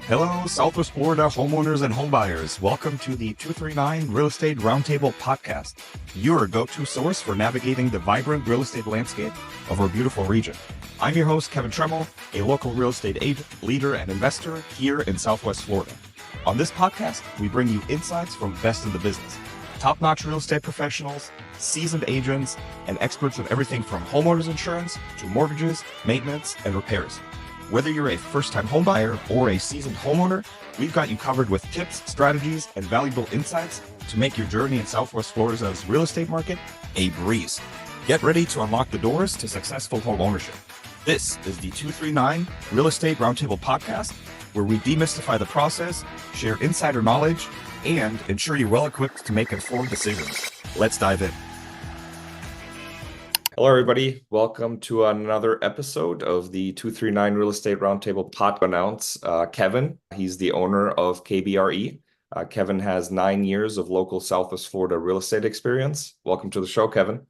Hello, Southwest Florida homeowners and homebuyers. Welcome to the 239 Real Estate Roundtable podcast, your go-to source for navigating the vibrant real estate landscape of our beautiful region. I'm your host, Kevin Tremmel, a local real estate agent, leader, and investor here in Southwest Florida. On this podcast, we bring you insights from best in the business, top-notch real estate professionals, seasoned agents, and experts in everything from homeowners insurance to mortgages, maintenance, and repairs. Whether you're a first-time homebuyer or a seasoned homeowner, we've got you covered with tips, strategies, and valuable insights to make your journey in Southwest Florida's real estate market a breeze. Get ready to unlock the doors to successful home ownership. This is the 239 Real Estate Roundtable podcast, where we demystify the process, share insider knowledge, and ensure you're well equipped to make informed decisions. Let's dive in. Hello, everybody. Welcome to another episode of the 239 Real Estate Roundtable pod. Announce Kevin. He's the owner of KBRE. Kevin has 9 years of local Southwest Florida real estate experience. Welcome to the show, Kevin.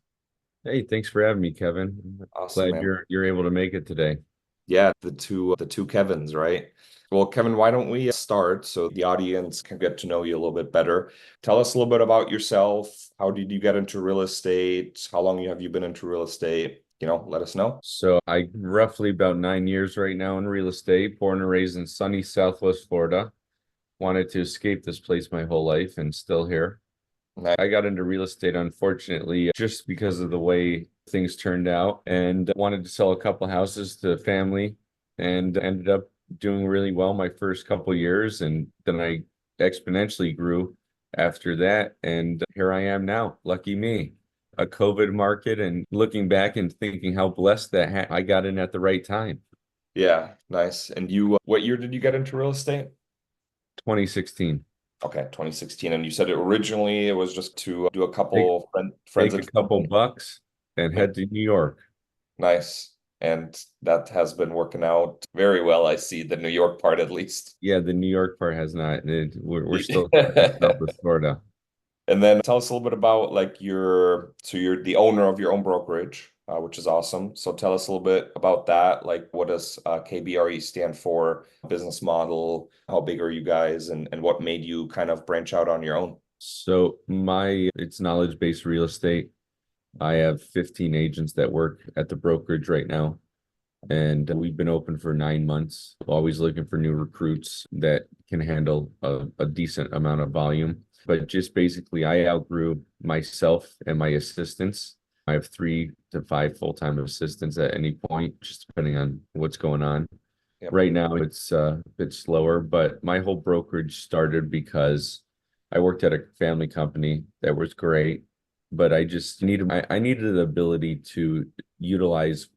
Hey, thanks for having me, Kevin. Awesome, Glad man. you're able to make it today. Yeah, the two Kevins, right? Well, Kevin, why don't we start so the audience can get to know you a little bit better? Tell us a little bit about yourself. How did you get into real estate? How long have you been into real estate? Let us know. So I roughly about 9 years right now in real estate, born and raised in sunny Southwest Florida. Wanted to escape this place my whole life and still here. Nice. I got into real estate, unfortunately, just because of the way things turned out, and wanted to sell a couple houses to family and ended up doing really well my first couple years, and then I exponentially grew after that, and here I am now. Lucky me. A COVID market, and looking back and thinking how blessed that I got in at the right time. Yeah, nice. And you, what year did you get into real estate? 2016. Okay, 2016. And you said originally it was just to do a couple friends Take a couple bucks and head to New York. Nice. And that has been working out very well. I see the New York part at least. Yeah, the New York part has not. We're still in Southwest Florida. And then tell us a little bit about you're the owner of your own brokerage, which is awesome. So tell us a little bit about that. Like, what does KBRE stand for? Business model? How big are you guys? And what made you kind of branch out on your own? So it's knowledge-based real estate. I have 15 agents that work at the brokerage right now, and we've been open for 9 months, always looking for new recruits that can handle a decent amount of volume. But just basically, I outgrew myself and my assistants. I have 3 to 5 full-time assistants at any point, just depending on what's going on. Yep. Right now, it's a bit slower, but my whole brokerage started because I worked at a family company that was great, but I needed the ability to utilize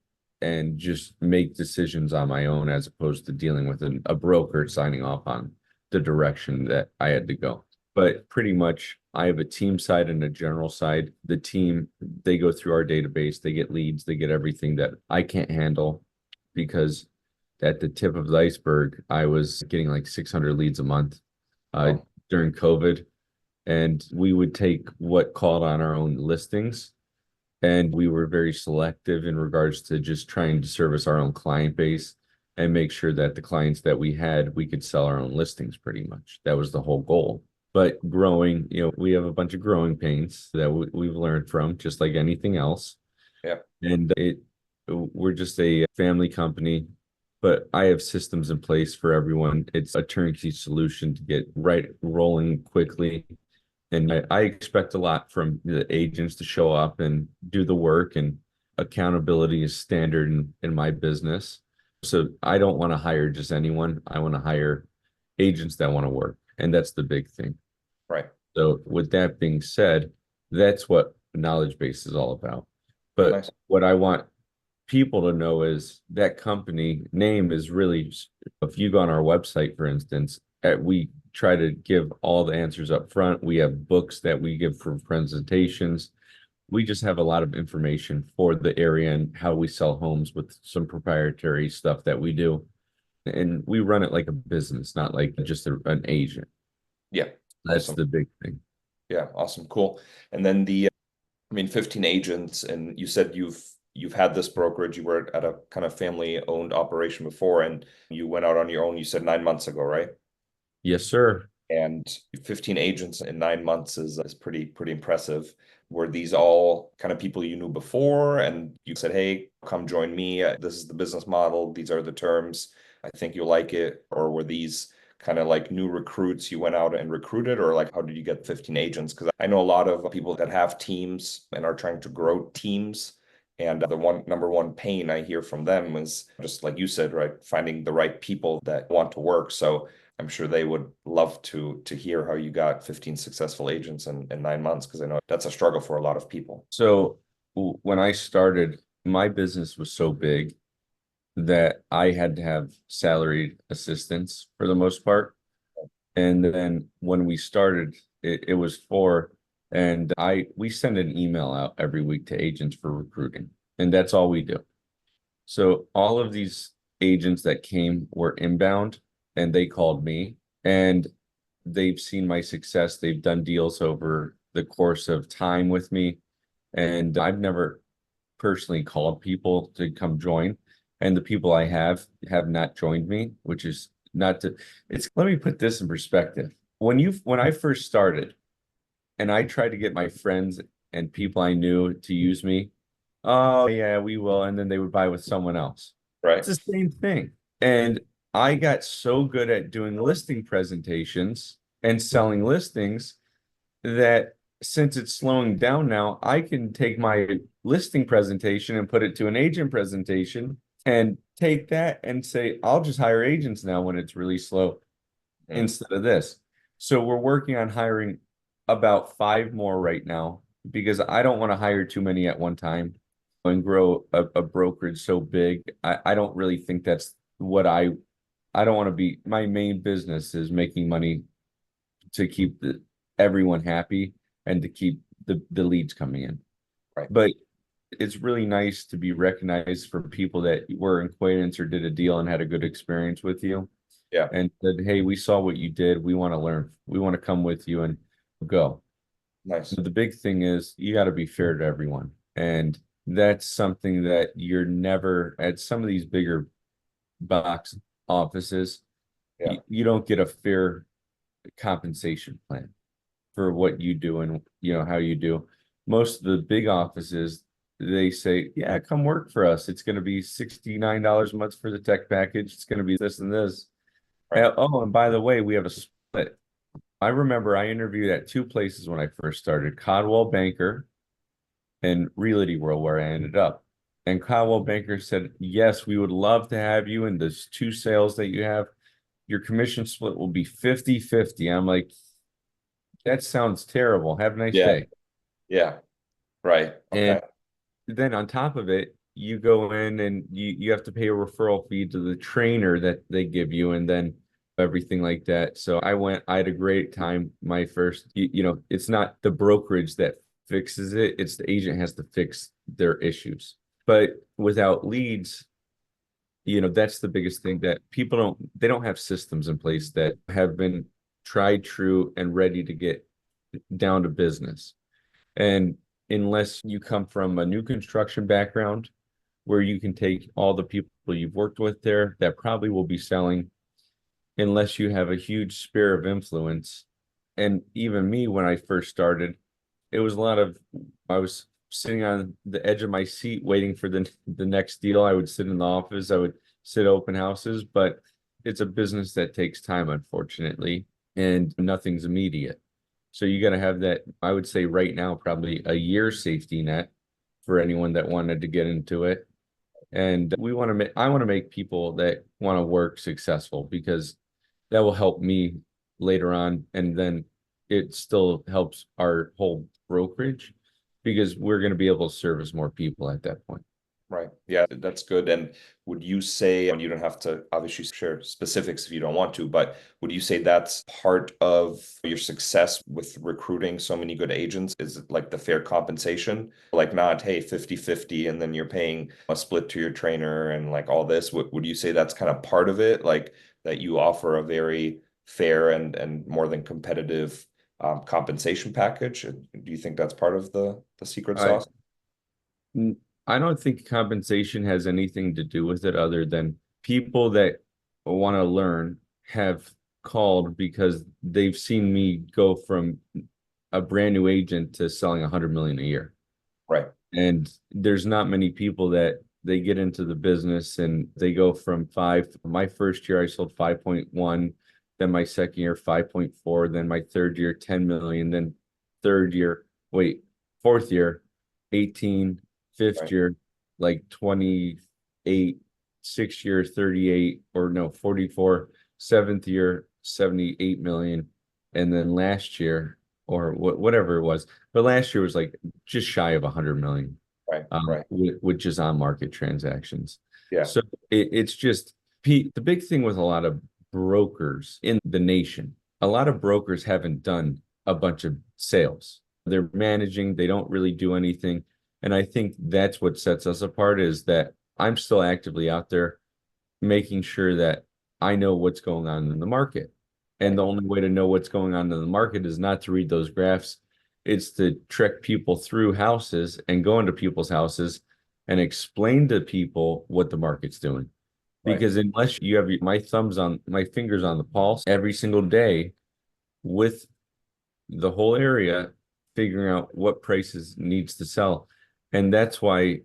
and just make decisions on my own, as opposed to dealing with a broker signing off on the direction that I had to go. But pretty much I have a team side and a general side. The team, they go through our database, they get leads, they get everything that I can't handle, because at the tip of the iceberg, I was getting like 600 leads a month during COVID. And we would take what called on our own listings. And we were very selective in regards to just trying to service our own client base and make sure that the clients that we had, we could sell our own listings pretty much. That was the whole goal. But growing, we have a bunch of growing pains that we've learned from, just like anything else. Yeah. And we're just a family company, but I have systems in place for everyone. It's a turnkey solution to get rolling quickly. And I expect a lot from the agents to show up and do the work, and accountability is standard in my business. So I don't want to hire just anyone. I want to hire agents that want to work. And that's the big thing. Right. So with that being said, that's what knowledge base is all about. But Nice. What I want people to know is that company name is really, if you go on our website, for instance, we try to give all the answers up front. We have books that we give for presentations. We just have a lot of information for the area and how we sell homes, with some proprietary stuff that we do. And we run it like a business, not like just an agent. Yeah. That's Awesome. the big thing. Yeah. Awesome. Cool. And then 15 agents, and you said you've you've had this brokerage, you were at a kind of family owned operation before, and you went out on your own, you said 9 months ago, right? Yes, sir. And 15 agents in 9 months is pretty impressive. Were these all kind of people you knew before and you said, hey, come join me, this is the business model, these are the terms, I think you'll like it? Or were these kind of like new recruits you went out and recruited, or like how did you get 15 agents? Because I know a lot of people that have teams and are trying to grow teams, and the number one pain I hear from them is just like you said, right, finding the right people that want to work. So I'm sure they would love to hear how you got 15 successful agents in 9 months, because I know that's a struggle for a lot of people. So when I started, my business was so big that I had to have salaried assistants for the most part. And then when we started, it was four, and we send an email out every week to agents for recruiting, and that's all we do. So all of these agents that came were inbound, and they called me, and they've seen my success. They've done deals over the course of time with me, and I've never personally called people to come join. And the people I have not joined me, which is not to, it's, let me put this in perspective. When I first started and I tried to get my friends and people I knew to use me, oh yeah, we will. And then they would buy with someone else. Right. It's the same thing. And I got so good at doing listing presentations and selling listings that since it's slowing down now, I can take my listing presentation and put it to an agent presentation and take that and say, I'll just hire agents now when it's really slow instead of this. So we're working on hiring about 5 more right now, because I don't want to hire too many at one time and grow a brokerage so big. I don't really think that's what I don't want to be. My main business is making money to keep everyone happy and to keep the leads coming in. Right. But it's really nice to be recognized for people that were in acquaintance or did a deal and had a good experience with you. Yeah. And said, hey, we saw what you did. We want to learn. We want to come with you and go. Nice. The big thing is you got to be fair to everyone. And that's something that you're never at some of these bigger box offices. Yeah. You don't get a fair compensation plan for what you do and how you do. Most of the big offices, they say, yeah, come work for us. It's going to be $69 a month for the tech package. It's going to be this and this. Right. Oh, and by the way, we have a split. I remember I interviewed at 2 places when I first started, Coldwell Banker and Realty World, where I ended up. And Coldwell Banker said, yes, we would love to have you in those 2 sales that you have. Your commission split will be 50-50. I'm like, that sounds terrible. Have a nice day. Yeah. Right. Okay. And then on top of it, you go in and you have to pay a referral fee to the trainer that they give you, and then everything like that. So I had a great time. My first, it's not the brokerage that fixes it. It's the agent has to fix their issues. But without leads, that's the biggest thing, that they don't have systems in place that have been tried, true, and ready to get down to business. And unless you come from a new construction background where you can take all the people you've worked with there that probably will be selling, unless you have a huge sphere of influence. And even me, when I first started, it was I was sitting on the edge of my seat waiting for the next deal. I would sit in the office, I would sit open houses, but it's a business that takes time, unfortunately, and nothing's immediate. So you got to have that, I would say right now, probably a year safety net for anyone that wanted to get into it. And I want to make people that want to work successful, because that will help me later on. And then it still helps our whole brokerage, because we're going to be able to service more people at that point. Right. Yeah, that's good. And would you say, and you don't have to obviously share specifics if you don't want to, but would you say that's part of your success with recruiting so many good agents? Is it like the fair compensation? Like not, hey, 50-50, and then you're paying a split to your trainer and like all this. Would you say that's kind of part of it? Like that you offer a very fair and more than competitive compensation package? Do you think that's part of the secret sauce? I don't think compensation has anything to do with it other than people that want to learn have called because they've seen me go from a brand new agent to selling 100 million a year. Right. And there's not many people that they get into the business and they go from my first year I sold 5.1, then my second year 5.4, then my third year 10 million, then fourth year 18, fifth Right. year like 28, sixth year 38 or no 44, seventh year 78 million, and then last year or whatever it was, but last year was like just shy of 100 million, Right. Right. which is on market transactions. Yeah. So it's just the big thing with a lot of brokers in the nation, a lot of brokers haven't done a bunch of sales. They're managing, they don't really do anything. And I think that's what sets us apart is that I'm still actively out there making sure that I know what's going on in the market. And the only way to know what's going on in the market is not to read those graphs. It's to trek people through houses and go into people's houses and explain to people what the market's doing. Right. Because unless you have my fingers on the pulse every single day with the whole area, figuring out what prices needs to sell. And that's why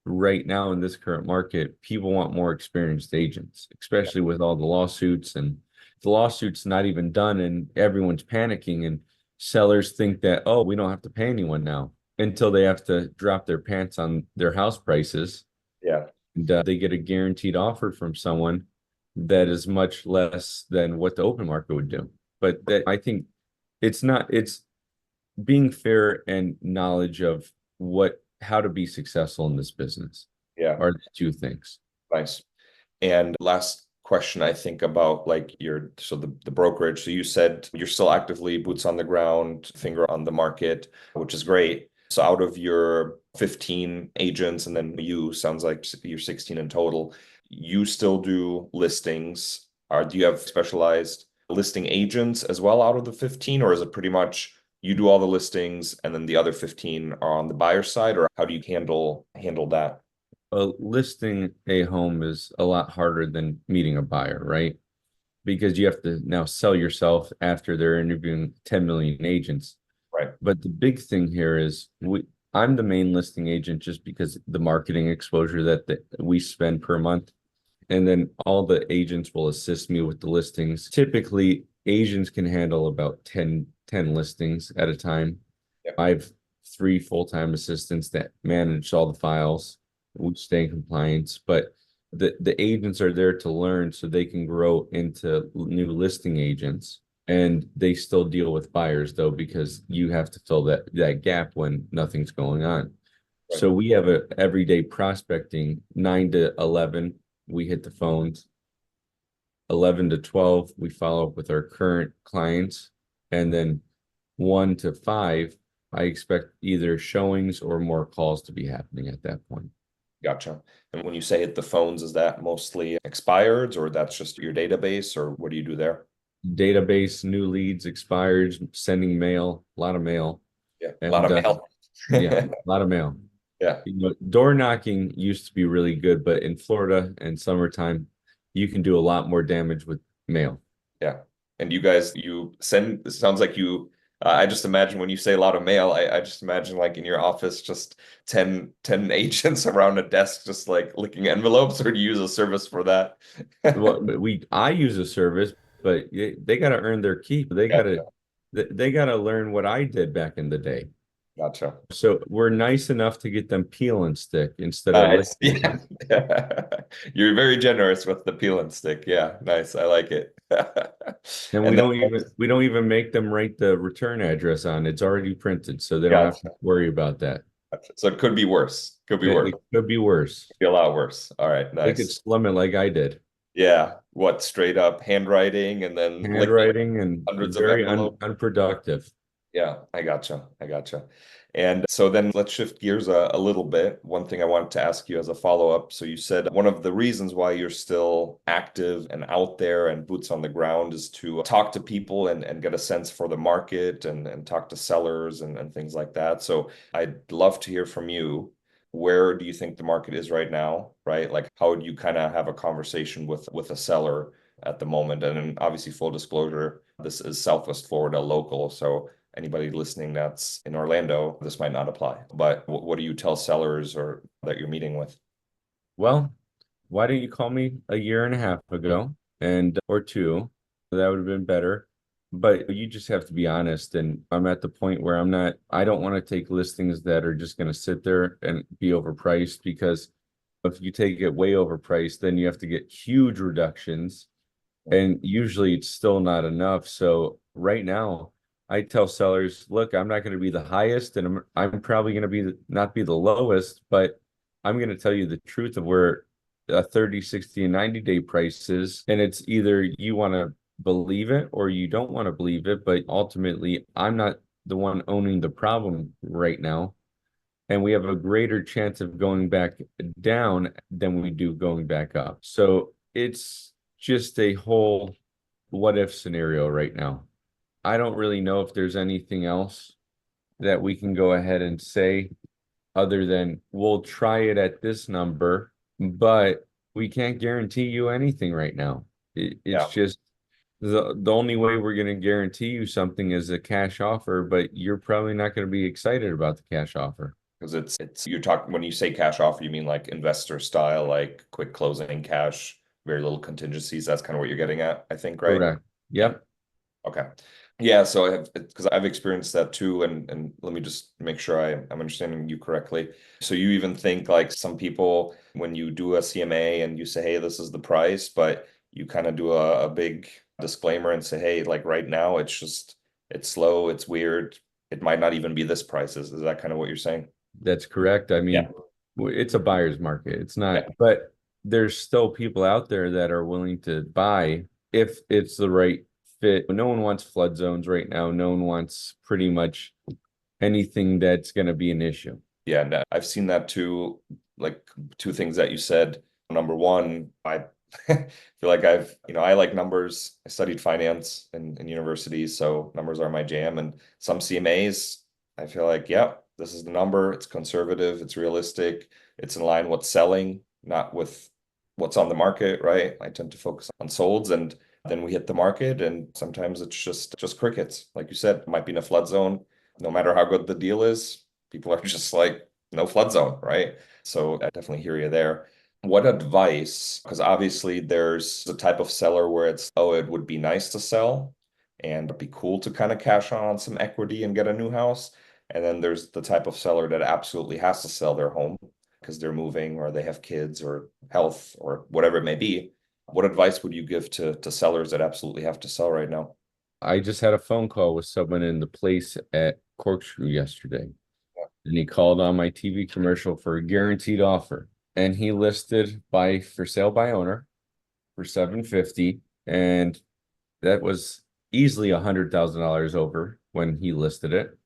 right now in this current market, people want more experienced agents, especially with all the lawsuits, and the lawsuits not even done and everyone's panicking and sellers think that, oh, we don't have to pay anyone now until they have to drop their pants on their house prices. Yeah. And they get a guaranteed offer from someone that is much less than what the open market would do. But that I think it's being fair and knowledge of how to be successful in this business Yeah. are the two things. Nice. And last question, I think about like the brokerage. So you said you're still actively boots on the ground, finger on the market, which is great. So out of your 15 agents, and then you sounds like you're 16 in total, you still do listings. Do you have specialized listing agents as well out of the 15, or is it pretty much you do all the listings and then the other 15 are on the buyer side, or how do you handle that? Listing a home is a lot harder than meeting a buyer, right? Because you have to now sell yourself after they're interviewing 10 million agents. Right. But the big thing here is I'm the main listing agent just because the marketing exposure that we spend per month. And then all the agents will assist me with the listings. Typically, agents can handle about 10 listings at a time. Yep. I have 3 full-time assistants that manage all the files. We stay in compliance, but the agents are there to learn so they can grow into new listing agents. And they still deal with buyers though, because you have to fill that gap when nothing's going on. Right. So we have a everyday prospecting 9 to 11. We hit the phones. 11 to 12, we follow up with our current clients. And then 1 to 5, I expect either showings or more calls to be happening at that point. Gotcha. And when you say hit the phones, is that mostly expireds or that's just your database, or what do you do there? Database, new leads, expired, sending mail, a lot of mail. Yeah, a lot of mail. Yeah, a lot of mail. Yeah. Door knocking used to be really good, but in Florida and summertime, you can do a lot more damage with mail. Yeah. And you send, it sounds like I just imagine when you say a lot of mail, I just imagine like in your office, just 10 agents around a desk, just like licking envelopes, or do you use a service for that? Well, I use a service, but they got to earn their keep. They got to learn what I did back in the day. Gotcha. So we're nice enough to get them peel and stick instead of licking. Yeah. You're very generous with the peel and stick. Yeah, nice. I like it. And And we don't even make them write the return address on. It's already printed, so they don't have to worry about that. So it could be worse. Could be worse. It could be worse. Could be a lot worse. All right, They could nice. slum it like I did. Yeah. What, straight up handwriting and then Handwriting and hundreds of very envelopes? unproductive. Yeah, I gotcha. And so then let's shift gears a little bit. One thing I wanted to ask you as a follow-up. So you said one of the reasons why you're still active and out there and boots on the ground is to talk to people and get a sense for the market and talk to sellers and things like that. So I'd love to hear from you. where do you think the market is right now, right? Like how would you kind of have a conversation with a seller at the moment? And then obviously full disclosure, this is Southwest Florida local. So anybody listening that's in Orlando, this might not apply. But what do you tell sellers or that you're meeting with? Well, why didn't you call me a year and a half ago and or two? That would have been better. But you just have to be honest. And I'm at the point where I don't want to take listings that are just going to sit there and be overpriced, because if you take it way overpriced, then you have to get huge reductions. And usually it's still not enough. So right now, I tell sellers, look, I'm not going to be the highest, and I'm probably going to not be the lowest, but I'm going to tell you the truth of where a 30, 60, and 90-day price is. And it's either you want to believe it or you don't want to believe it. But ultimately, I'm not the one owning the problem right now. And we have a greater chance of going back down than we do going back up. So it's just a whole what if scenario right now. I don't really know if there's anything else that we can go ahead and say other than we'll try it at this number, but we can't guarantee you anything right now. It's just the only way we're going to guarantee you something is a cash offer, but you're probably not going to be excited about the cash offer. Because it's you're talking, when you say cash offer, you mean like investor style, like quick closing cash, very little contingencies. That's kind of what you're getting at, I think, right? Correct. Yep. Okay. Yeah, so I have, because I've experienced that too, and let me just make sure I'm understanding you correctly. So you even think like some people, when you do a CMA and you say, hey, this is the price, but you kind of do a big disclaimer and say, hey, like right now it's slow, it's weird, it might not even be this price. Is that kind of what you're saying? That's correct. I mean, it's a buyer's market. It's not, but there's still people out there that are willing to buy if it's the right fit. No one wants flood zones right now. No one wants pretty much anything that's going to be an issue. Yeah, and I've seen that too. Like two things that you said. Number one, I feel like I like numbers. I studied finance in university, so numbers are my jam. And some CMAs, I feel like, yeah, this is the number. It's conservative. It's realistic. It's in line with selling, not with what's on the market, right? I tend to focus on solds, and then we hit the market, and sometimes it's just crickets. Like you said, it might be in a flood zone. No matter how good the deal is, people are just like, no flood zone, right? So I definitely hear you there. What advice? Because obviously there's a type of seller where it's, oh, it would be nice to sell and it'd be cool to kind of cash on some equity and get a new house. And then there's the type of seller that absolutely has to sell their home because they're moving or they have kids or health or whatever it may be. What advice would you give to sellers that absolutely have to sell right now? I just had a phone call with someone in the place at Corkscrew yesterday, and he called on my TV commercial for a guaranteed offer, and he listed for sale by owner for $750, and that was easily $100,000 over when he listed it,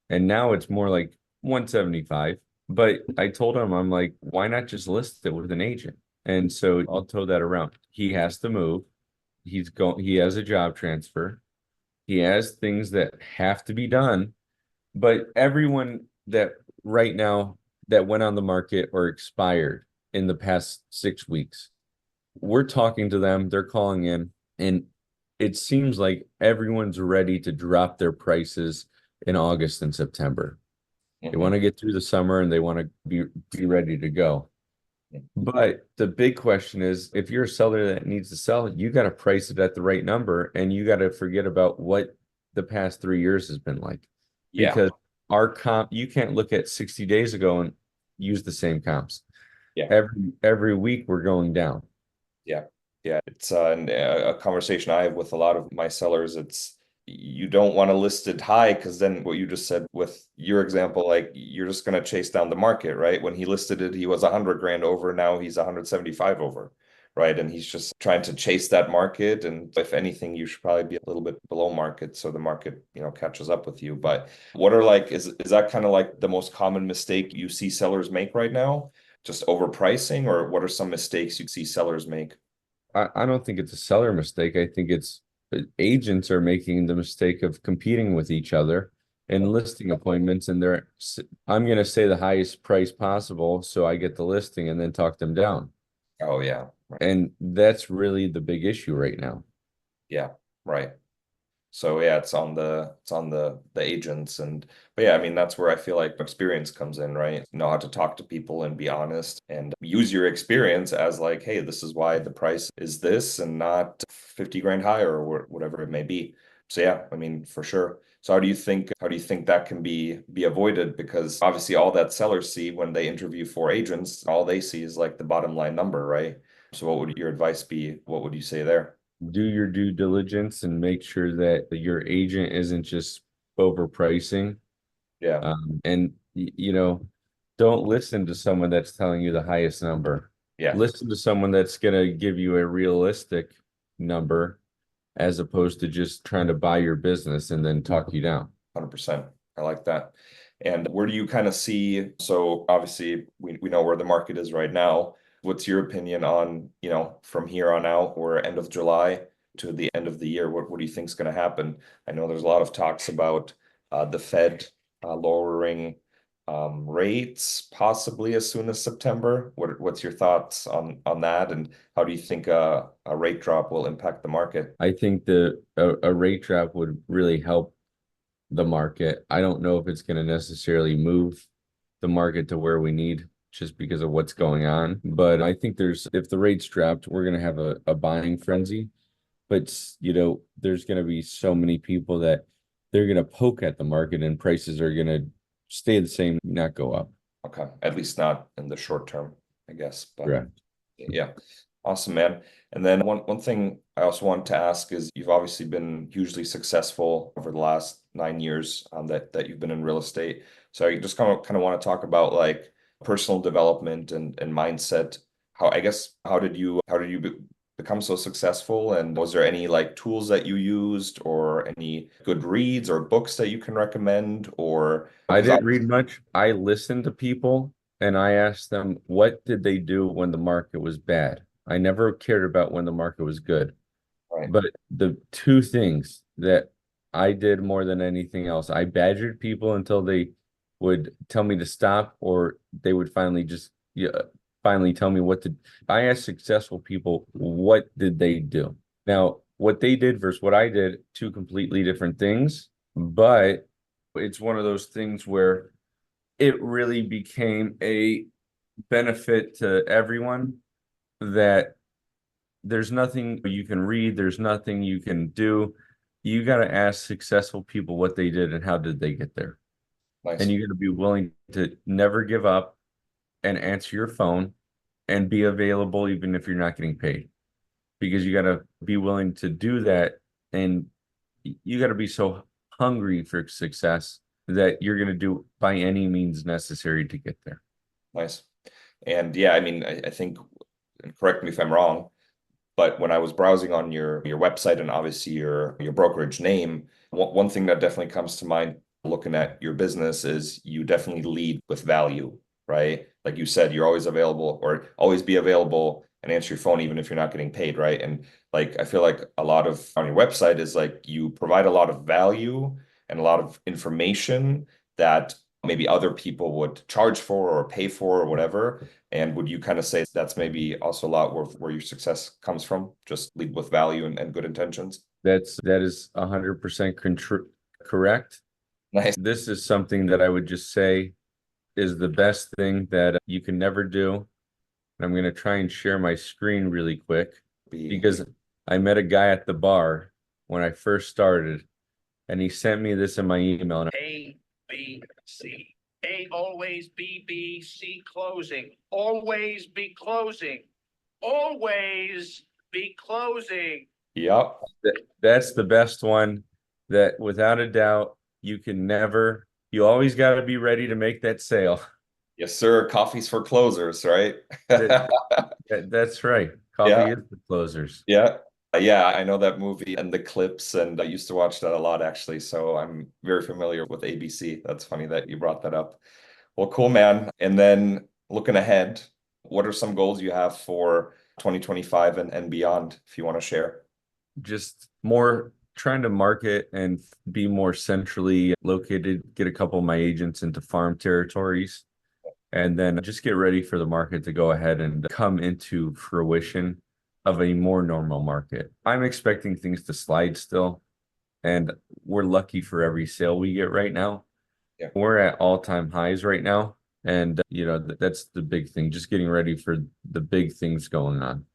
and now it's more like 175. But I told him, I'm like, why not just list it with an agent? And so I'll tow that around. He has to move. He has a job transfer. He has things that have to be done. But everyone that right now that went on the market or expired in the past 6 weeks, we're talking to them, they're calling in, and it seems like everyone's ready to drop their prices in August and September. They want to get through the summer and they want to be ready to go. But the big question is, if you're a seller that needs to sell, you got to price it at the right number, and you got to forget about what the past 3 years has been like. Because our comp, you can't look at 60 days ago and use the same comps. Every week we're going down. Yeah, it's a conversation I have with a lot of my sellers. It's, you don't want to list it high because then what you just said with your example, like you're just going to chase down the market, right? When he listed it, he was 100 grand over. Now he's 175 over, right? And he's just trying to chase that market. And if anything, you should probably be a little bit below market so the market, catches up with you. But what are like, is that kind of like the most common mistake you see sellers make right now? Just overpricing, or what are some mistakes you see sellers make? I don't think it's a seller mistake. I think it's agents are making the mistake of competing with each other and listing appointments, and I'm going to say the highest price possible so I get the listing and then talk them down. Oh yeah. Right. And that's really the big issue right now. Yeah, right. So yeah, it's on the agents, but yeah, I mean that's where I feel like experience comes in, right? Know how to talk to people and be honest and use your experience as like, hey, this is why the price is this and not 50 grand higher or whatever it may be. So yeah, I mean for sure. So how do you think that can be avoided? Because obviously all that sellers see when they interview for agents, all they see is like the bottom line number, right? So what would your advice be? What would you say there? Do your due diligence and make sure that your agent isn't just overpricing. Yeah. And don't listen to someone that's telling you the highest number. Yeah. Listen to someone that's going to give you a realistic number as opposed to just trying to buy your business and then talk you down. 100%. I like that. And where do you kind of see? So obviously we know where the market is right now. What's your opinion on, from here on out or end of July to the end of the year? What do you think is going to happen? I know there's a lot of talks about the Fed lowering rates possibly as soon as September. What's your thoughts on that? And how do you think a rate drop will impact the market? I think a rate drop would really help the market. I don't know if it's going to necessarily move the market to where we need just because of what's going on. But I think if the rates dropped, we're going to have a buying frenzy. But, there's going to be so many people that they're going to poke at the market and prices are going to stay the same, not go up. Okay. At least not in the short term, I guess. But Correct. yeah. Awesome, man. And then one thing I also wanted to ask is you've obviously been hugely successful over the last 9 years that you've been in real estate. So I just kind of want to talk about like personal development and mindset. How did you become so successful? And was there any like tools that you used or any good reads or books that you can recommend? Or I didn't read much. I listened to people and I asked them, what did they do when the market was bad? I never cared about when the market was good. Right. But the two things that I did more than anything else, I badgered people until they would tell me to stop, or they would finally tell me what to. I asked successful people, what did they do? Now, what they did versus what I did, two completely different things, but it's one of those things where it really became a benefit to everyone, that there's nothing you can read, there's nothing you can do. You got to ask successful people what they did and how did they get there. Nice. And you got to be willing to never give up and answer your phone and be available even if you're not getting paid, because you got to be willing to do that. And you got to be so hungry for success that you're going to do by any means necessary to get there. Nice. And yeah, I mean, I think, and correct me if I'm wrong, but when I was browsing on your website and obviously your brokerage name, one thing that definitely comes to mind looking at your business is you definitely lead with value, right? Like you said, you're always available or always be available and answer your phone even if you're not getting paid, right? And like I feel like a lot of on your website is like you provide a lot of value and a lot of information that maybe other people would charge for or pay for or whatever. And would you kind of say that's maybe also a lot where your success comes from? Just lead with value and good intentions? That is 100% correct. Nice. This is something that I would just say is the best thing that you can never do. And I'm going to try and share my screen really quick because I met a guy at the bar when I first started, and he sent me this in my email. A, B, C. A, always B, B, C, closing. Always be closing. Always be closing. Yep. That's the best one, that without a doubt, you always got to be ready to make that sale. Yes, sir. Coffee's for closers, right? That's right. Coffee is for closers. Yeah. Yeah, I know that movie and the clips, and I used to watch that a lot actually. So I'm very familiar with ABC. That's funny that you brought that up. Well, cool, man. And then looking ahead, what are some goals you have for 2025 and beyond, if you want to share? Just more trying to market and be more centrally located, get a couple of my agents into farm territories, and then just get ready for the market to go ahead and come into fruition of a more normal market. I'm expecting things to slide still, and we're lucky for every sale we get right now. Yeah. We're at all-time highs right now, and that's the big thing, just getting ready for the big things going on.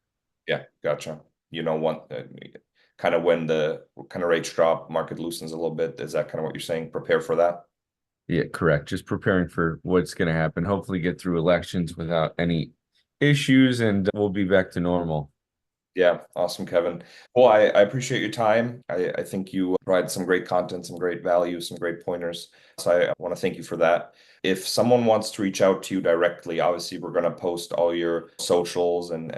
Yeah, gotcha. Kind of when the kind of rates drop, market loosens a little bit. Is that kind of what you're saying? Prepare for that? Yeah, correct. Just preparing for what's going to happen. Hopefully get through elections without any issues, and we'll be back to normal. Yeah, awesome, Kevin. Well, I appreciate your time. I think you provided some great content, some great value, some great pointers. So I want to thank you for that. If someone wants to reach out to you directly, obviously we're going to post all your socials and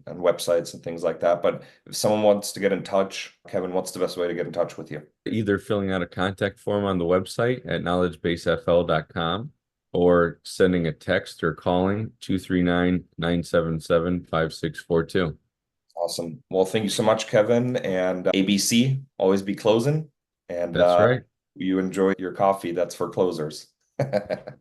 websites and things like that. But if someone wants to get in touch, Kevin, what's the best way to get in touch with you? Either filling out a contact form on the website at knowledgebasefl.com or sending a text or calling 239-977-5642. Awesome. Well, thank you so much, Kevin. And ABC, always be closing. And that's right. You enjoy your coffee. That's for closers.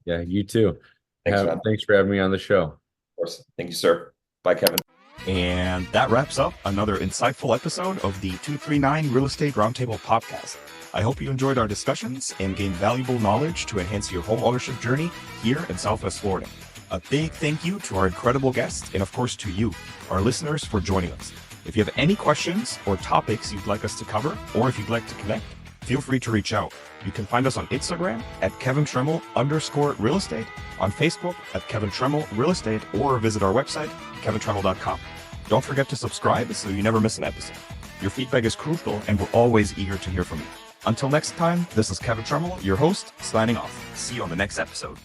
Yeah, you too. Thanks, thanks for having me on the show. Of course. Thank you, sir. Bye, Kevin. And that wraps up another insightful episode of the 239 Real Estate Roundtable podcast. I hope you enjoyed our discussions and gained valuable knowledge to enhance your home ownership journey here in Southwest Florida. A big thank you to our incredible guests and, of course, to you, our listeners, for joining us. If you have any questions or topics you'd like us to cover, or if you'd like to connect, feel free to reach out. You can find us on Instagram at @KevinTremmel_real estate, on Facebook at Kevin Tremmel Real Estate, or visit our website, kevintremmel.com. Don't forget to subscribe so you never miss an episode. Your feedback is crucial, and we're always eager to hear from you. Until next time, this is Kevin Tremmel, your host, signing off. See you on the next episode.